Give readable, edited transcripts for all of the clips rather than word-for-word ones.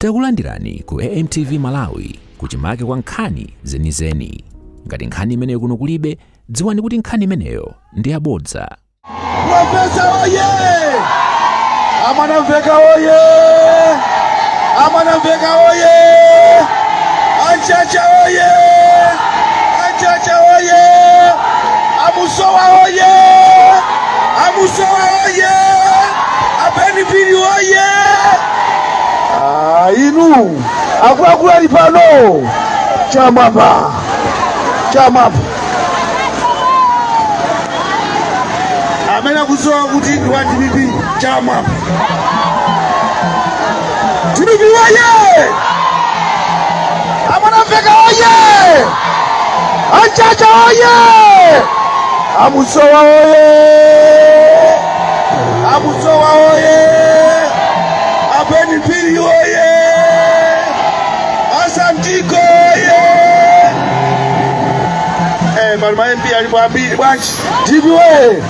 Takulandirani ku AMTV Malawi kuchimake kwa nkhani zenizeni. Ngati nkhani imeneyo kuno kulibe, dziwani kuti nkhani imeneyo ndi yabodza. Profesa oye! Amanamveka oye! Amanamveka oye! Anchacha oye! Anchacha oye! Amusowa oye! Amusowa oye! Apeni pili oye! Inu akula ali pano chamapa amena kusowa kuti wa TPP chamapa TPP oye! Amanamveka oye! Anchacha oye! Amusowa oye! Amusowa oye! Apeni pili oye! Asantiko oye! Maluma MP alipambili bwanchi TPP oye!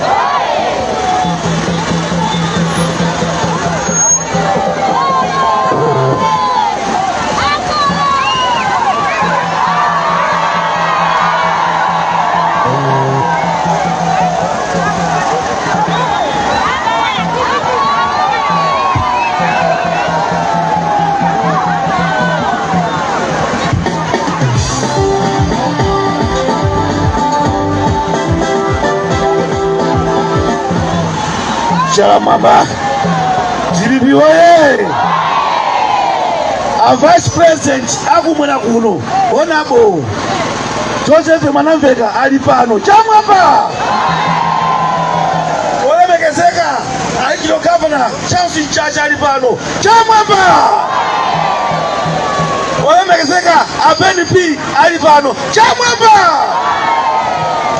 Chamamba TPP oye! A vice president akumwena kuno onabo Joseph Mwanamveka ali pano chamamba olemekezeka aikilo governor Chelsea Chacha ali pano chamamba olemekezeka Apeni P ali pano chamamba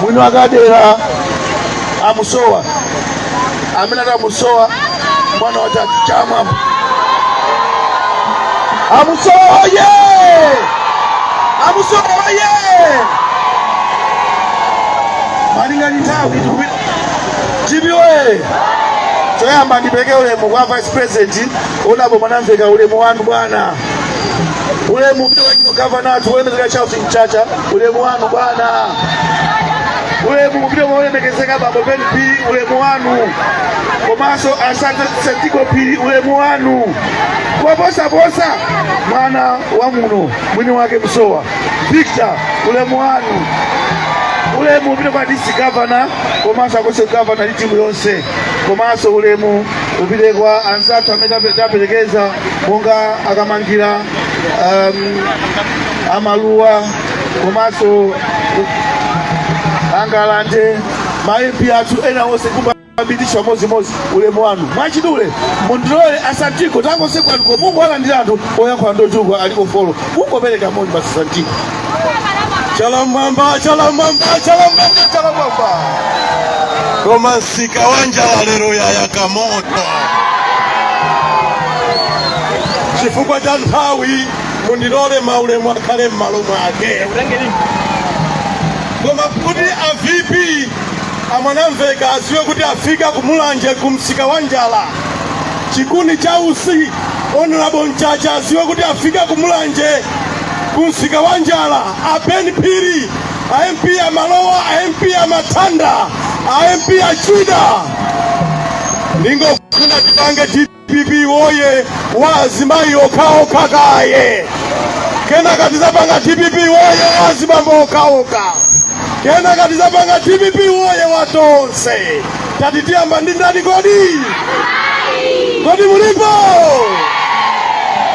mwino akadera amusowa amina tamusowa mwana wa chamamba amusowa oye! Amusowa oye! Malinga nitawi TPP oye! Toyamba ndipeke ulemu kwa vice president onabo Mwanamveka ulemu wanu bwana. Ulemu wa governor tuwemezeka Chelsea Chacha ulemu wanu bwana. Ulemu mpira olemekezeka baba Apeni P ulemu wanu. Komaso asante Santiko P ulemu wanu. Kwa bosa mwana wa muno mwini wake Musowa Victor ulemu wanu. Ulemu mpira kwa DC governor komaso akose governor ni timu yonse. Komaso ulemu upite kwa anzatu ametaperekeza monga akamangira amaluwa komaso angalande maimpi atu ena wose kumba bidisha mozi ulemu wanu mwachidule mundilole Asantiko tango sekwa ndiko Mungu wala ndilandu oya kwa ndojugwa aliko follow Mungu peleka moni basi Asantiko chalamamba Romansika Wanjala lero ya yakamoto chifukwa cha nthawi mundilole maulemu akhale m'malo mwake koma kuti avipi Mwanamveka aziwe kuti afika kumulanje kumsika Wanjala chikuni cha usi Honorable Nchacha aziwe kuti afika kumulanje kumsika Wanjala Apeni Pili MP ya Malowa MP ya Matanda MP ya Chuda ningo kuna tipange TPP oye wazimayi okaoka kaye kena katizapanga TPP oye wazimambo okaoka kena katizapanga TPP oye watonse tatitia mbandindani kodi mulipo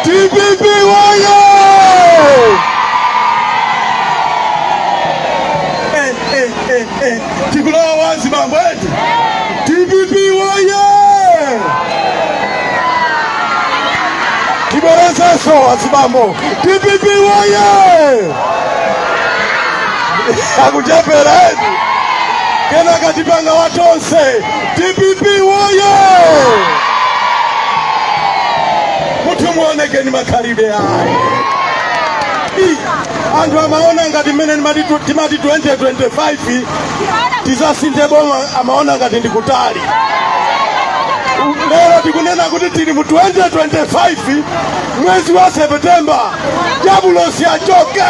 TPP oye tikulowa wazimambo eti TPP oye tiborezeso wazimambo TPP oye akuchepera eti kena katipanga watonse TPP oye mutu muoneke ni makaribe ayi andu amaona ngati mene timati 2025 tizasinte boma amaona ngati ndikutali lero tikunena kuti tili mu 2025 mwezi wa Septemba. Jabulosi achoke,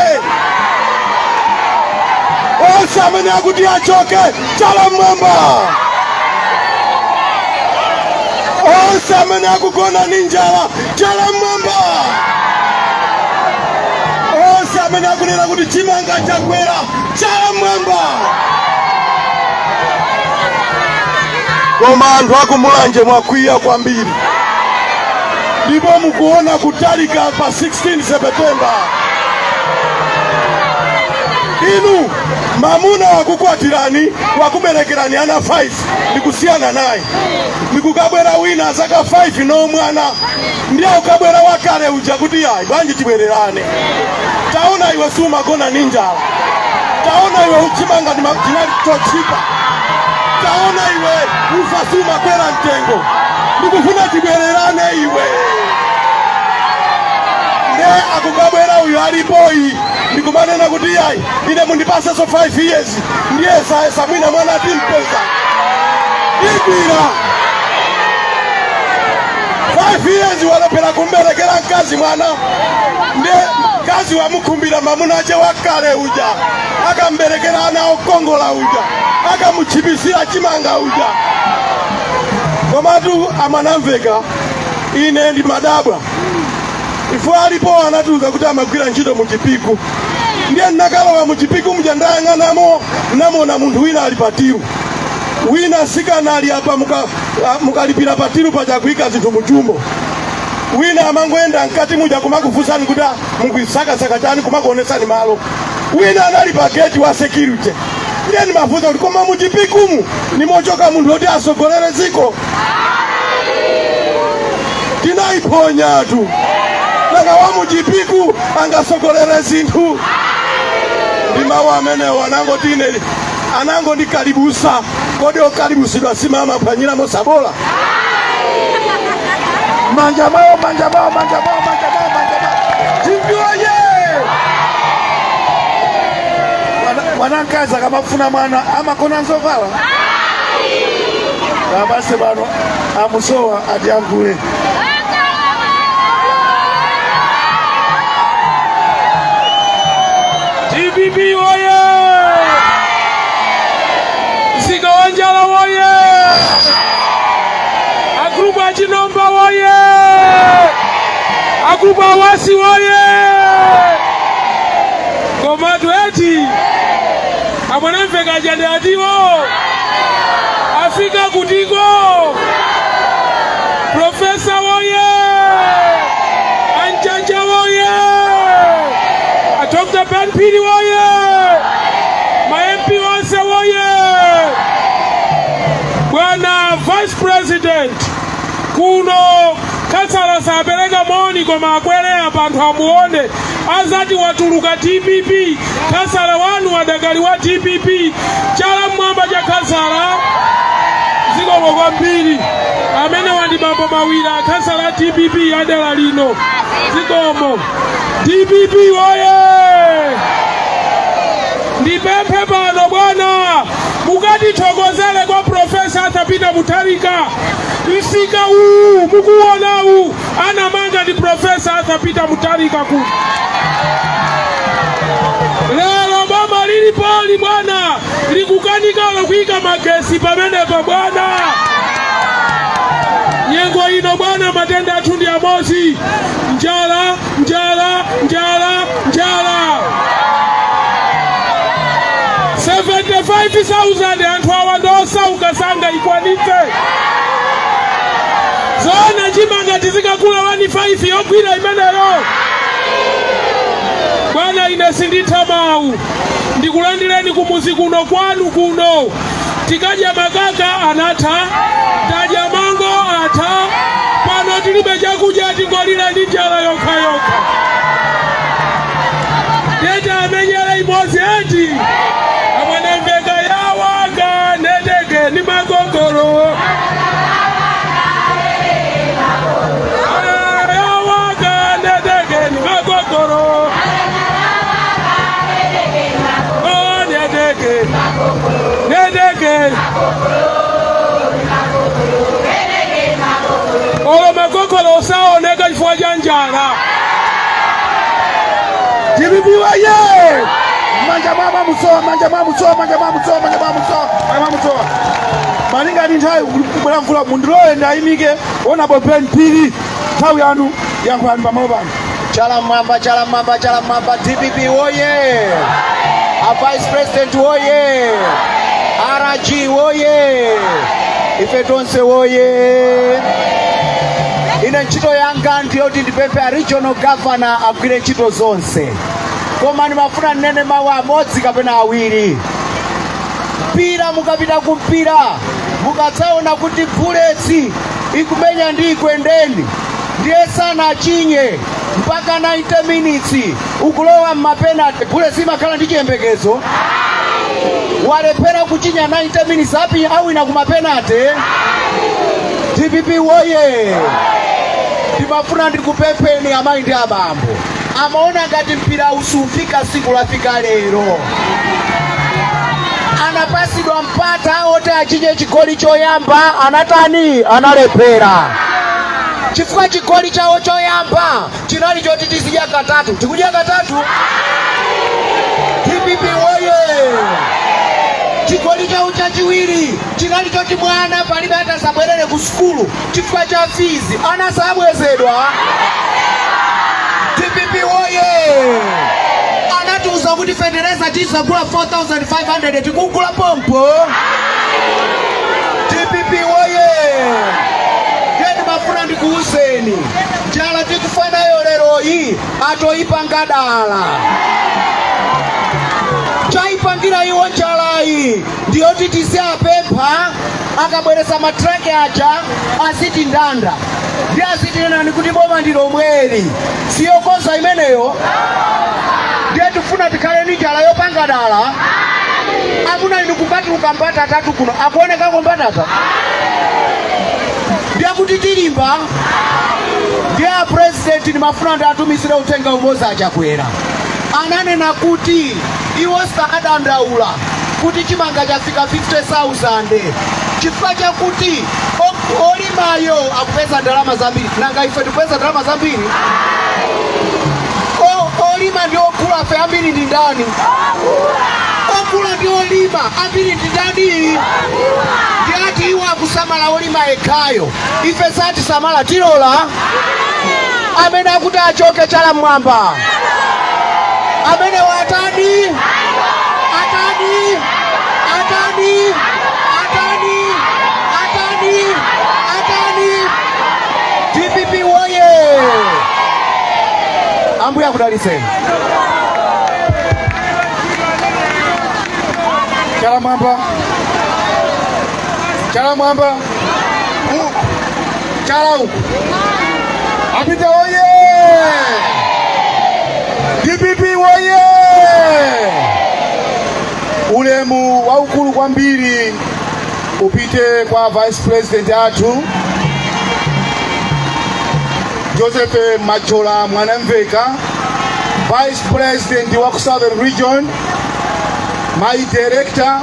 onse amene akuti achoke chala mmwamba, onse amene akugona ndi njala chala mmwamba, onse amene akunena kuti chimanga chakwera chala mmwamba. Koma anthu akumulanje mwakwiya kwambiri, ndipo mukuona kutalika pa 16 Septemba. Inu mamuna wakukwatirani wakuberekerani ana 5 ndikusiyana naye, ndikukabwera wina zaka 5 no mwana ndiye ukabwera wakale uja kuti yayi banji tibwererane. Taona iwe sumagona ndi njala, taona iwe uchimanga ndinali tochipa, taona iwe ufasuma kwera mtengo, ndikufuna tibwererane iwe. Ne akukabwera uyu alipoyi ndikumanena kuti yayi ine mundipase so 5 years ndiye samwina mwana timpeza igwira 5 years walopera kumberekera mkazi mwana, ndiye mkazi wamukhumbira mamuna ache wakale uja akamberekera ana okongola uja akamuchipisira chimanga uja. Komatu amanamveka ine ndi madabwa ifo alipo anatuza kuti amagwira ntchito muchipiku, ndiye nakalowa muchipiku mja ndayang'anamo namona munthu wina ali patiru, wina sikana ali apa mukalipira patiru paja kuyika zinthu muchumbo, wina amangoenda mkati muja kumakufunsani kuti mukwisakasaka chani kumakuonesani malo, wina anali pa gate wa security. Ndiye ndimafunsa kuti koma muchipikumu nimochoka munthu oti asogolere ziko tinaiponya tu, nanga wa muchipiku angasogolere zinthu. Ndi mawu amene wanangoti ine anango ndikalibusa, kodi okalibusidwa simama phwanyira mosabola. Manja mawo, manja mawo, manja mawo, manja mawo, manja mawo. Timbiwaye! Wanankaza kamafuna mwana amakona nzovala. Kabase bano amusowa adiangule. TPP oye! Msika wa Njala oye! Agrupu Achinomba oye! Agrupu Awasi oye! Komatu eti amwanamveka jande atiwo afika kutiko Profesa oye! Anchanja oye! Dr. Ben Pili oye! Ma-MP wase oye! Bwana Vice President kuno Kasala sabereka moni koma akwelera panthu amuone azati watuluka TPP Kasala wanu wadagali wa TPP chala mwamba cha Kasala zikomo kwambiri amene wandi mambo mawira Kasala TPP adala lino zikomo TPP oye! Ndipemphe pano bwana mukati thokozele kwa Profesa Arthur Mutharika. Msika huu mukuona huu anamanga ndi Profesa Arthur Mutharika ku lero boma lili poli bwana likukanika lokuika magesi pamenepa bwana. Nyengo ino bwana matenda athu ndi amosi, njala njala njala njala. 75,000 anthu awa ndosauka sanga ikwanitse. Zona chimanga tizikakula 1.5 yogwira imeneyo. Bwana ine sinditha mawu. Ndikulandireni kumuzi kuno kwanu kuno. Tikaja makaka anatha, taja mango atha, pano tilibe chakudya tingolira ndi njala yokha yokha. Teta amenyera imodzi eti amwanamveka yawaga neteke ni magogoro. Yawaga neteke ni magogoro. Oh neteke neteke chifukwa cha njala. TPP waye! Manja mama musowa, manja mama musowa, manja mama musowa, manja mama musowa, manja mama musowa. Malinga ni nthawi kubwera mvula mundilowe ndayimike ona bopeni pili nthawi yanu yankhulani pamalo pano. Chala mwamba, chala mwamba, chala mwamba. TPP woye! A Vice President woye! RG woye! Ife tonse woye! Ine ntchito yanga ndiyoti ndipemphe a regional governor agwire ntchito zonse. Koma ndimafuna nnene mawu amodzi kapena awiri. Mpira mukapita kumpira mukadzaona kuti bullets ikumenya ndi ikwendeni ndiye sana achinye mpaka 90 minutes ukulowa m'mapenalty. Bullets imakhala ndi chiyembekezo. Walephera kuchinya 90 minutes api awina kumapenalty. TPP woye! Ndimafuna ndikupempheni amayi ndi abambo. Amaona ngati mpira usufika siku lafika lero. Anapasidwa mpata oti achinye chigoli choyamba anatani analephera. Chifukwa chigoli chawo choyamba chinali choti tizidya katatu. Tikudya katatu? TPP woye! Chigoli chawo chachiwiri chinali choti mwana palibe atasabwerere ku sukulu chifukwa cha fees anasabwezedwa. TPP woye! Anatuza kuti Federeza tisagula 4,500 tikugula pompo. TPP woye! Yeni mafuna ndikuuzeni njala tikufanayo lero hii atoipanga dala. Chaipangira iwo njala hii ndiyoti tizapempha akabweresa matrake aja asiti ndanda. Ndi asiti nena kuti boma ndilo mweri. Siyo kosa imeneyo. Ndiye tufuna tikhale ni njala yopanga dala. Amuna inu kumbatiluka mbatata kuno akuoneka mbatata. Ndiye kuti tilimba. Ndiye president ni mafuna ndatumisire utenga umoza achakwera. Ananena kuti iwo sakadandaula kuti chimanga chafika 50,000 chifukwa chakuti olimayo akupeza ndalama zambiri. Nanga ife tipeza ndalama zambiri? Olima ndi okula fe ambiri ndi ndani? Okula ndi olima ambiri ndi ndani? Ndiyati iwo akusamala olima ekhayo. Ife sati samala tilola. Amene akuti achoke chala mwamba. Amene watani? Atani? Atani? Atani? Atani? Atani? TPP woye! Ambuya kudaliseni. Chala mwamba. Chala mwamba. Chala huku. Apita woye! TPP woye! Ulemu waukulu kwambiri upite kwa Vice President athu Joseph Machola Mwanamveka, Vice President wa Southern Region, my Director,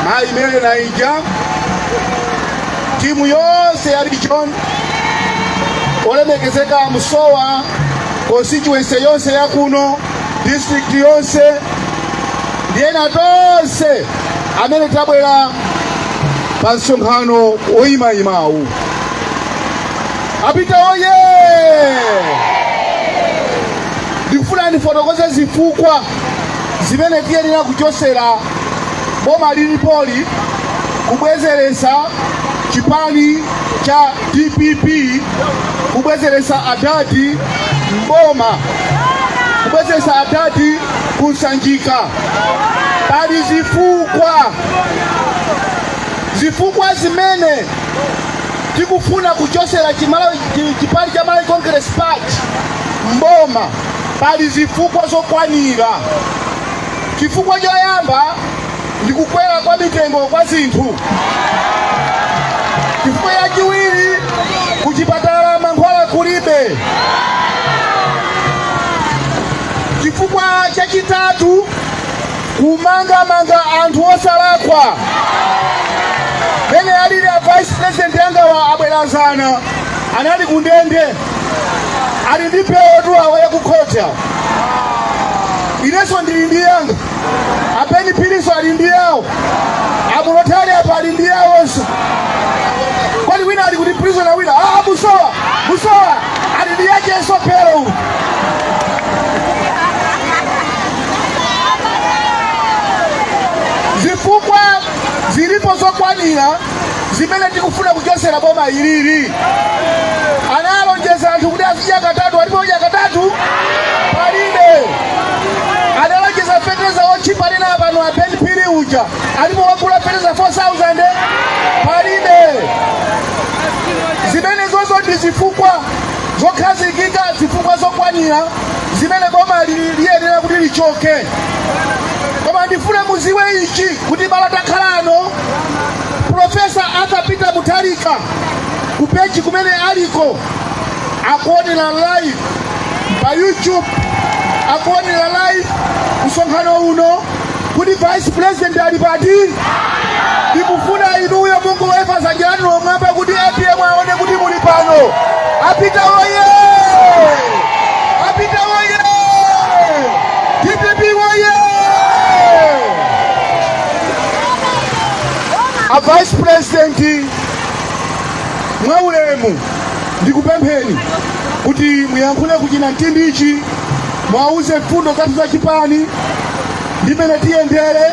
my Mele Naija, timu yose ya region, olemekezeka Musowa, constituency yose ya kuno, district yose, ndiena tonse amene tabwera pa msonkhano woyimayimawu. Apita oye! Ndikufuna ndifotokoze zifukwa zimene tiyenera kuchosera boma lilipoli kubwezeresa chipani cha TPP, kubwezeresa adati mboma, kubwezeresa adati kusanjika. Pali zifukwa zimene tikufuna kuchosera chipani cha Malawi Congress Party mboma. Pali zifukwa zokwanira. Chifukwa choyamba ndikukwera kwa mitengo kwa zinthu. Chifukwa chachiwiri kuchipatala mankhwala kulibe. Chifukwa chachitatu kumanga anthu osalakwa. Bene alili a Vice President yanga wa abwerazana anali kundende ali ndi pewo tu awo yakukhotha. Inenso ndili ndi yanga, apeni piliso ali ndi yawo, amulotali apa ali ndi yawonso. Kwani wina ali kuti prison na wina Musowa ali ndi yakenso pero. Zifukwa zilipo zokwanira zimene tikufuna kuchosera boma ilili. Analonjeza anthu kuti azidya katatu, alipodya katatu palibe. Analonjeza fertilizer ochipa lina pano apeni pili uja, alipowagula fertilizer 4,000 palibe. Zimene zozo ndi zifukwa zokhazikika, zifukwa zokwanira zimene boma liyenera kuti lichoke. Koma ndifuna muziwe ichi kuti malatakhalano Profesa Arthur Mutharika kupeji kumene aliko akuonera live pa YouTube, akuonera live msonkhano uno kuti Vice President ali pati. Ndikufuna inuyo Mungu wefa zanjirani lomwamba kuti APM aone kuti muli pano. Apita oye! Apita oye! TPP oye! A Vice President mwaulemu ndikupempheni kuti muyankhule kuchina mtindi ichi, mwauze mfundo zatu za chipani ndimene tiyendere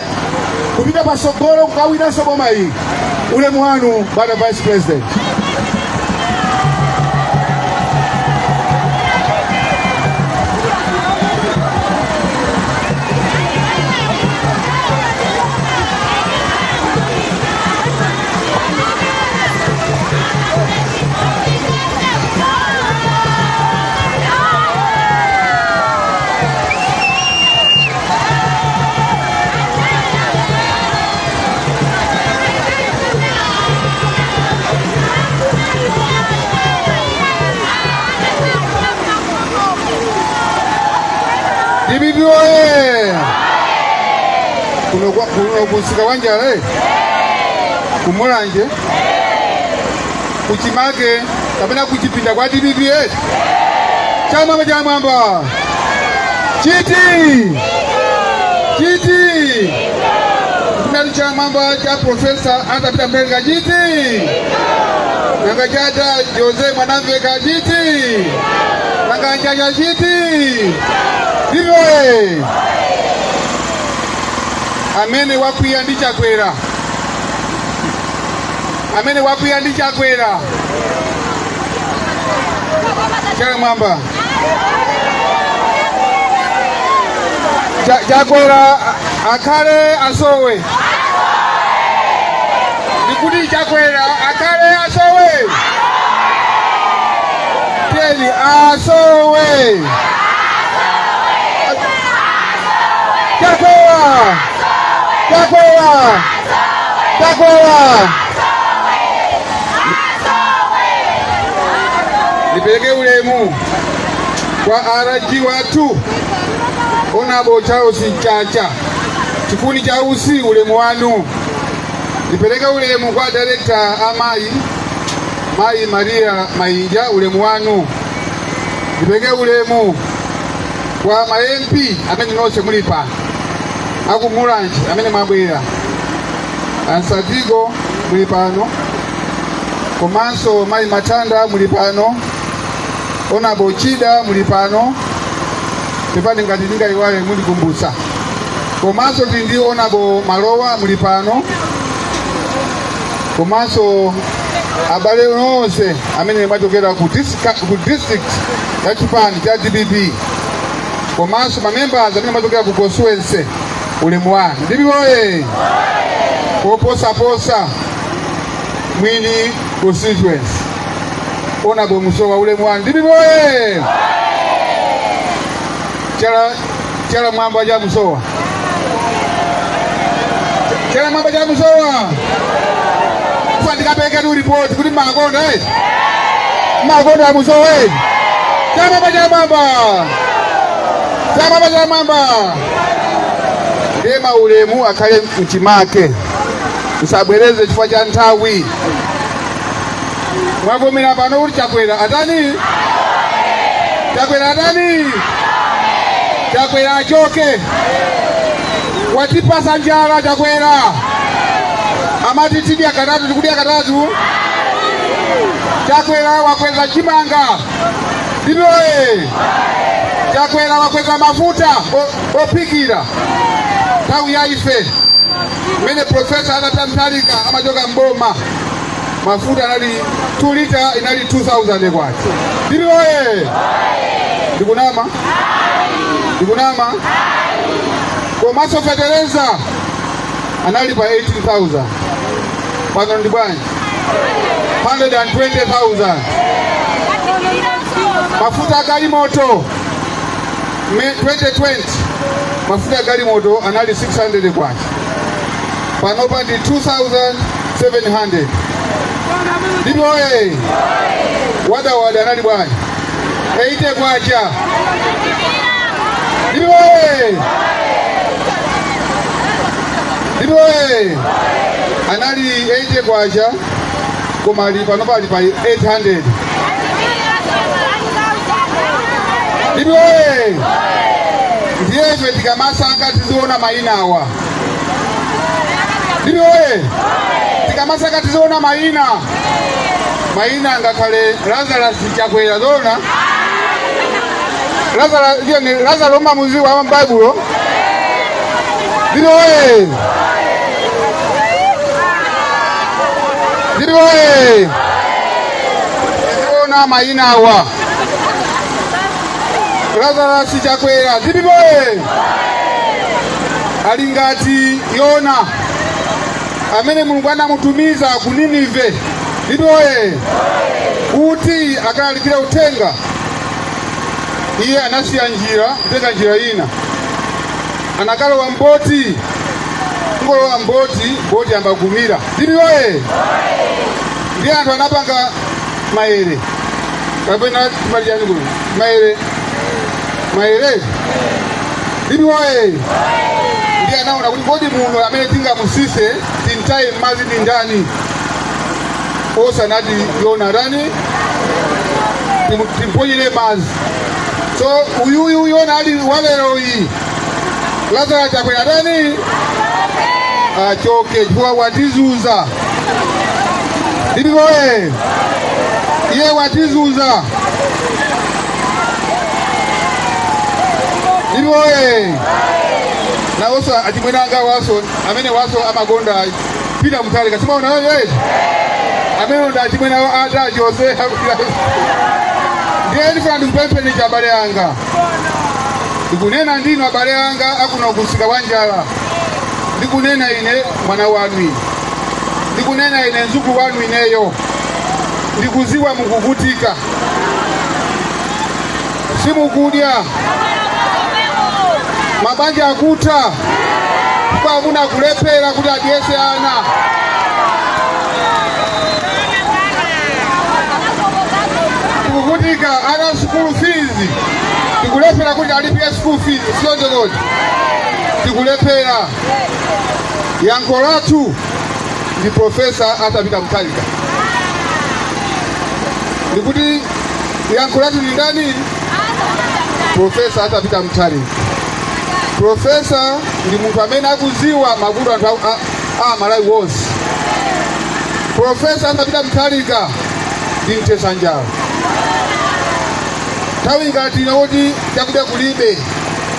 kupita pasogolo kukawinanso boma iyi. Ulemu wanu bwana Vice President. TPP oye! Kuno kusika Wanjala kumulanje kuchimake kapena kuchipinda kwa TPP chamwamba chiti kunali chamwamba cha Profesa Arthur Mutharika chiti nanga chata Jose Mwanamveka chiti nanga njaja chiti. Vive amene wakwiya ndi chakwera, amene wakwiya ndi chakwera chamwamba chakwera akhale asowe. Ndikuti chakwera akhale asowe, teni asowe. Chakwera nipeleke ulemu kwa RG watu Honorable Charles Chacha chikuni cha usi ulemu wanu. Nipeleke ulemu kwa Director Mai Maria Mainja ulemu wanu. Nipeleke ulemu kwa MP amene nonse mulipa akumulanje amene mwabwera Ansadigo muli pano, komanso Mai Matanda muli pano, Honorable Chida muli pano, tepani ngati ndingaiwale muli kumbusa, komanso ndi Honorable Malowa muli pano, komanso abale onse amene mwachokera ku district ya chipani cha TPP, komanso mamembers amene mwachokera ku constituency ulemu wanu. Ndibi oye! Posa mwini constituency Honorable Musowa ulemu wanu. Ndibi oye! Chala mwamba ja Musowa. Chala mwamba ja Musowa. Ndikapeka tu report kuti makonda makonda Musowa. Chama mwamba. Ndema ulemu akhale mchimake. Musabwereze chifukwa cha nthawi. Mwagomera pano kuti chakwera atani? Chakwera nani? Chakwera achoke. Watipasa njala Chakwera. Amati tidia katatu tikudia katatu. Chakwera wakweza chimanga. Ndiwe. Chakwera wakweza mafuta opikira. Tawi ya Ife. Mene profesa anatamtalika amajoka mboma. Mafuta inali 2 lita inali 2000 kwati. Ndiwe. Ndikunama. Ndikunama. Komaso Federeza analipa 18,000. Pano ndibwanyi 120,000. Mafuta gari moto 2020 mafuta gari moto anali 600 kwati. Pano pandi 2,700. Ndiboe wada anali bwanyi 80 kwacha. Ndiboe anali 80 kwacha komali pano pali pa 800. Ndiboe ndiye ife tikamasanga tiziona mainawa. Ndiboe tikamasanga tiziona maina ngakale Lazarus Chakwera zona Lazarus mamuzi wa Bible. Ndiboe tiziona mainawa Lazarus Chakwera. Ndiboe alingati Yona amene Mulungu anamutumiza ku Ninive. Ndiboe kuti akalalipira utenga iye anasiya njira kutenga njira ina anakalowa mboti ngolowa mboti ambagumira. Ndiboe ndi anthu anapanga maere kapena timalijani kuno maere. Ndiboe ndi anaona kuti kodi muno amene tingamusise tintaye mazi ndi ndani osanati Yona rani timponyere mazi. So uyu Yona ali walero iyi Lazarus Chakwera rani achoke chifukwa watizuza. Ndiboe iye watizuza. Ndiboe na oso atimwenanga waso amene waso amagonda pita mutale kasima una wewe amene ndo atimwena ata Jose ndiye ndifuna ndikupemphe cha abale anga ndikunena ndino abale anga akuna kusika wanjala. Ndikunena ine mwana wanu, ndikunena ine nzuku wanu ineyo, ndikuziwa mukuvutika simukudya mabanja akuta kwa muna kulepera kuti adyese ana. Tikuvutika ana school fees, tikulepera kuti alipie school fees sio njogoti. Tikulepera yankho latu ndi profesa atapita Mtalika. Ndikuti yankho latu ni ndani? Profesa atapita Mtalika. Profesa ndi munthu amene akuziwa mavuto anthu Malawi wonse. Profesa atapita Mtalika ndi mtesa njala. Tawi ngati inoti chakudya kulibe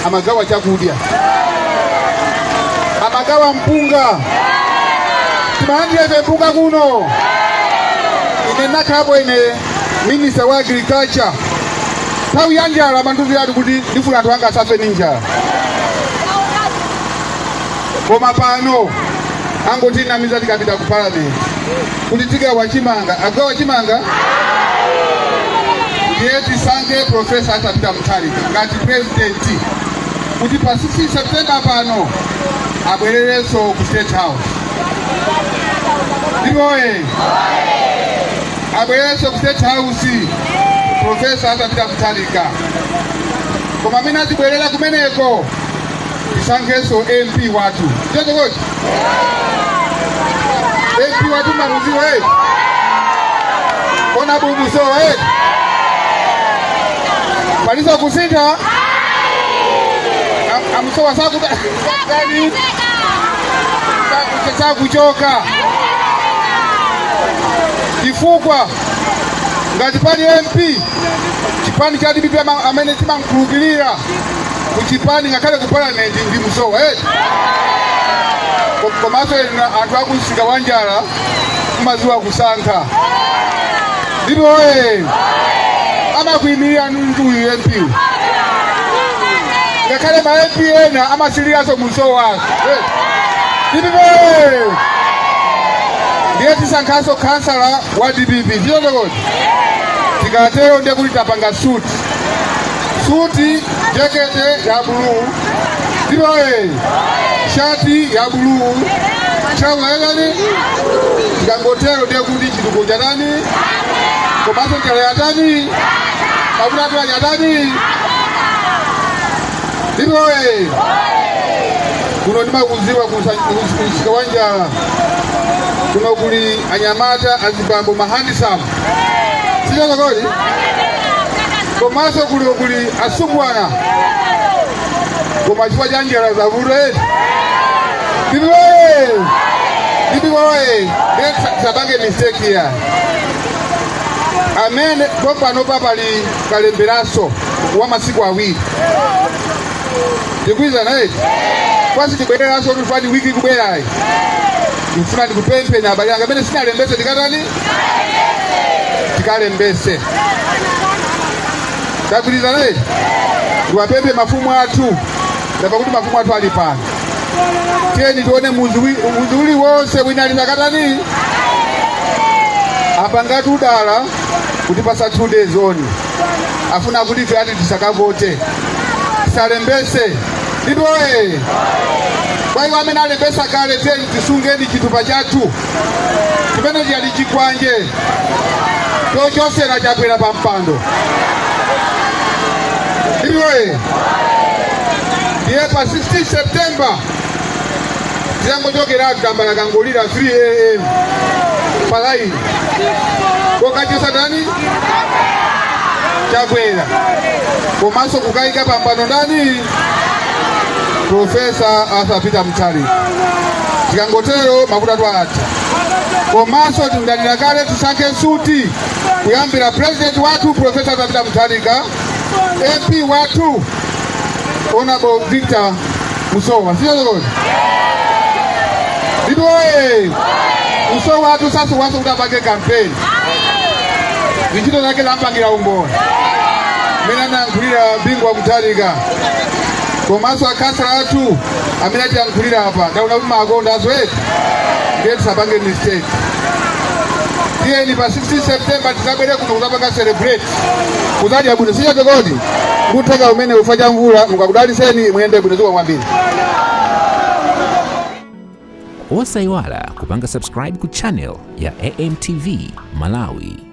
amagawa chakudya, amagawa mpunga. Timaandire mpunga kuno ine nakabo ine minister wa agriculture. Tawi ya njala manduzi yatu kuti ndifuna anthu anga asafe ni njala. Koma pano angoti namiza tikapita ku parliament kuti tigawa chimanga, agawa chimanga ndiye sange profesa atapita Mtalika ngati president kuti pa 6 September pano abwererenso ku State House. Ndiboe abwererenso ku State House profesa atapita Mtalika. Koma mina zibwerera kumeneko tisangeso MP watu. Jojo goji MP watu maruzi we kona bubu so we paliso kusintha amusowa sakuchoka chifukwa ngati pali MP chipani cha DPP amene chimankhulupirira kuchipani ngakhale ku parliament ndi Musowa komanso anthu akumsika wa Njala mumaziwa kusankha ndipo amakuyimirira nduyu MP ngakhale ma MP ena amasiriyaso Musowa DPP ndiye tisankhaso kansala wa DPP ndiyotokoti tikatero ndiye kuti tapanga suti jakete ya bluu ndipo shati ya bluu chawayani tikangotero ndiye kuti chituko cha nani komanso njala ya tani mafuta ya tani ndipo kuno ndimakuziwa kumsika wa Njala kuno kuli anyamata azibambo mahandisamu sitotokoti komanso kuli asungwana koma chifukwa cha njala zavule sabange mistake ya amene popano papali kalemberaso wa masiku awiri ndikwiza naye kwasi tibwereraso tufani wiki kubwerayi ndifuna ndikupemphe na abale anga amene sinalembese ndikatani tikalembese ndagwiriza naye ndiwapemphe mafumu athu ndapa kuti mafumu athu ali pano tiyeni tione muzi uli wonse wina ali nakatani apangati udala kuti pasa 2 days oni afuna kuti ife ati tisakavote tisalembese ndipo kwa hiyo amene alembesa kale tiyeni tisungeni chitupa chathu chimene chali chikwanje tochosera chakwera pa mpando ndiye pa 16 September tiyangochokera kutambala kangolira 3 AM palaini kokachosa ndani chakwera komanso kukayika pa mpando ndani Profesa Arthur Peter Mutharika tikangotero mafuta twati komanso tindalira kale tisankhe suti kuyambira president wathu Profesa Arthur Peter Mutharika MP wathu Honorable Victor Musowa siyozokoti ndipo Musowa wathu sasa waso kutapange campaign ndichito zake lampangira umboni mena nankhulira bingwa Mutharika komanso akansala athu amene atiyankhulira apa ndaona kuti makonda azweti ndiye tisapange mistake tiyeni pa 16 September tisabwere kuno kuzapanga celebrate kuzadya bwino siyotokoti kutheka umene ufa cha mvula mukakudaliseni muyende bwino zuwa kwambiri. Osayiwala kupanga subscribe ku channel ya AMTV Malawi.